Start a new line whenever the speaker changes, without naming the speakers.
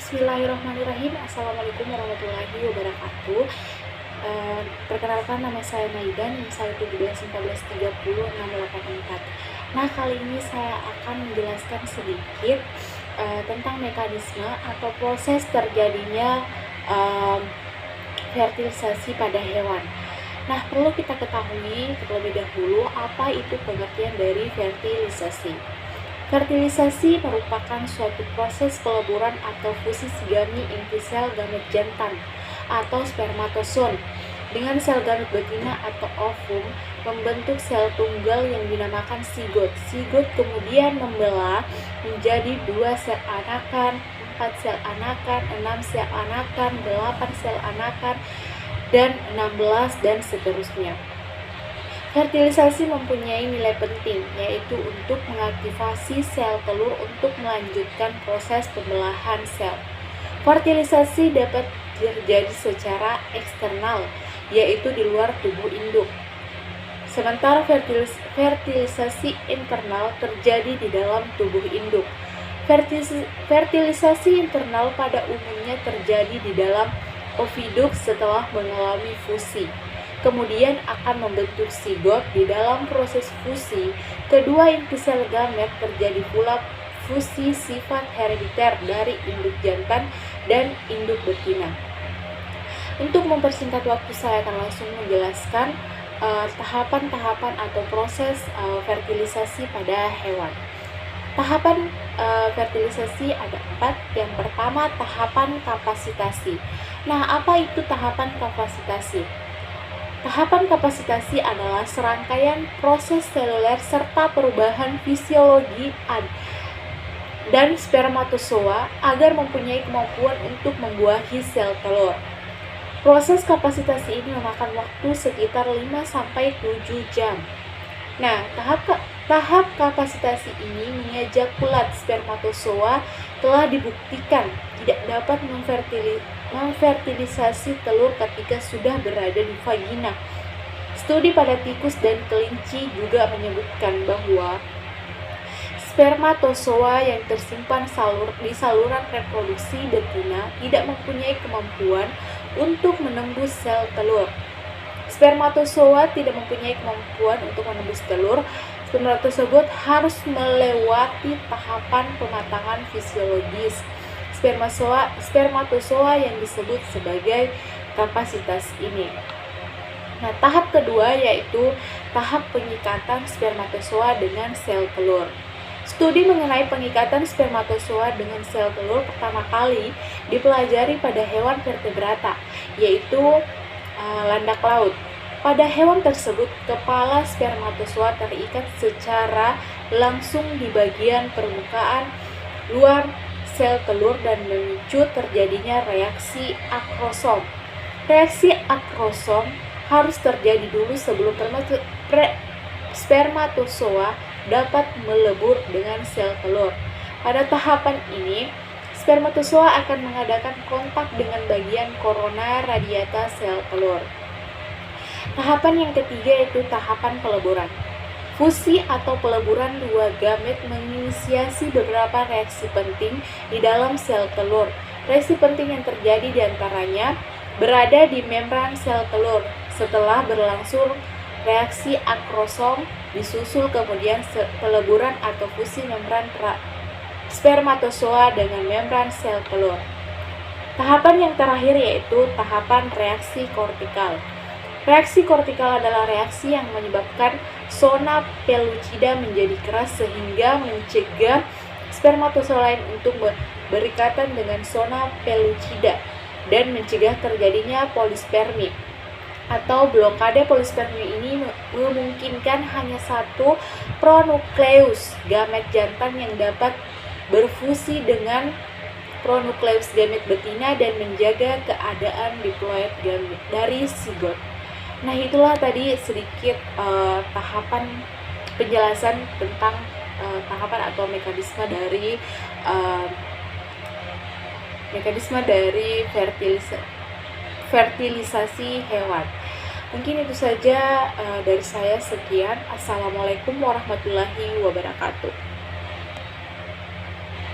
Bismillahirrahmanirrahim. Assalamualaikum warahmatullahi wabarakatuh. Perkenalkan, nama saya Naidan, NIM saya 171430 Nah, kali ini saya akan menjelaskan sedikit tentang mekanisme atau proses terjadinya fertilisasi pada hewan. Nah, perlu kita ketahui terlebih dahulu apa itu pengertian dari fertilisasi. Fertilisasi merupakan suatu proses peleburan atau fusi sigami inti sel gamet jantan atau spermatozoon dengan sel gamet betina atau ovum membentuk sel tunggal yang dinamakan sigot. Sigot kemudian membelah menjadi 2 sel anakan, 4 sel anakan, 6 sel anakan, 8 sel anakan, dan 16 dan seterusnya. Fertilisasi mempunyai nilai penting, yaitu untuk mengaktifasi sel telur untuk melanjutkan proses pembelahan sel. Fertilisasi dapat terjadi secara eksternal, yaitu di luar tubuh induk. Sementara fertilisasi internal terjadi di dalam tubuh induk. Fertilisasi internal pada umumnya terjadi di dalam oviduk setelah mengalami fusi. Kemudian akan membentuk sigot. Di dalam proses fusi, kedua inti sel gamet terjadi pula fusi sifat herediter dari induk jantan dan induk betina. Untuk mempersingkat waktu, saya akan langsung menjelaskan tahapan-tahapan atau proses fertilisasi pada hewan. Tahapan fertilisasi ada 4. Yang pertama, tahapan kapasitasi. Nah, apa itu tahapan kapasitasi? Tahapan kapasitasi adalah serangkaian proses seluler serta perubahan fisiologi dan spermatozoa agar mempunyai kemampuan untuk membuahi sel telur. Proses kapasitasi ini memakan waktu sekitar 5-7 jam. Nah, tahap kapasitasi ini mengejakulat spermatozoa telah dibuktikan tidak dapat memfertilisasi telur ketika sudah berada di vagina. Studi pada tikus dan kelinci juga menyebutkan bahwa spermatozoa yang tersimpan di saluran reproduksi betina tidak mempunyai kemampuan untuk menembus sel telur. Spermatozoa tidak mempunyai kemampuan untuk menembus telur. Sperma tersebut harus melewati tahapan pematangan fisiologis spermatozoa yang disebut sebagai kapasitas ini. Nah, tahap kedua yaitu tahap pengikatan spermatozoa dengan sel telur. Studi mengenai pengikatan spermatozoa dengan sel telur pertama kali dipelajari pada hewan vertebrata, yaitu landak laut. Pada hewan tersebut, kepala spermatozoa terikat secara langsung di bagian permukaan luar sel telur dan memicu terjadinya reaksi akrosom. Reaksi akrosom harus terjadi dulu sebelum spermatozoa dapat melebur dengan sel telur. Pada tahapan ini, spermatozoa akan mengadakan kontak dengan bagian korona radiata sel telur. Tahapan yang ketiga yaitu tahapan peleburan. Fusi atau peleburan dua gamet menginisiasi beberapa reaksi penting di dalam sel telur. Reaksi penting yang terjadi diantaranya berada di membran sel telur. Setelah berlangsung reaksi akrosom, disusul kemudian peleburan atau fusi membran spermatozoa dengan membran sel telur. Tahapan yang terakhir yaitu tahapan reaksi kortikal. Reaksi kortikal adalah reaksi yang menyebabkan zona pellucida menjadi keras sehingga mencegah spermatozoa lain untuk berikatan dengan zona pellucida dan mencegah terjadinya polispermi atau blokade. Polispermi ini memungkinkan hanya satu pronukleus gamet jantan yang dapat berfusi dengan pronukleus gamet betina dan menjaga keadaan diploid gamet dari sigot. Nah, itulah tadi sedikit tahapan penjelasan tentang tahapan atau mekanisme dari fertilisasi hewan. Mungkin itu saja dari saya. Sekian. Assalamualaikum warahmatullahi wabarakatuh.